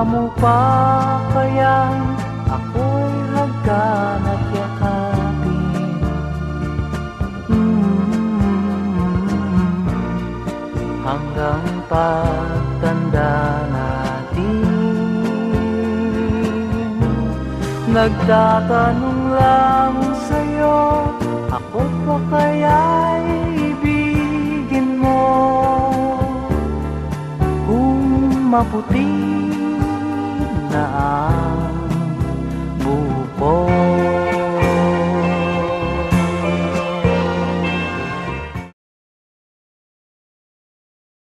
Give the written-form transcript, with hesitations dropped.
mo pa kayang ako'y hagkan at yakapin? Hanggang pagtanda natin, nagtatanong lang sa'yo, ako pa kaya'y ibigin mo? Kung maputi na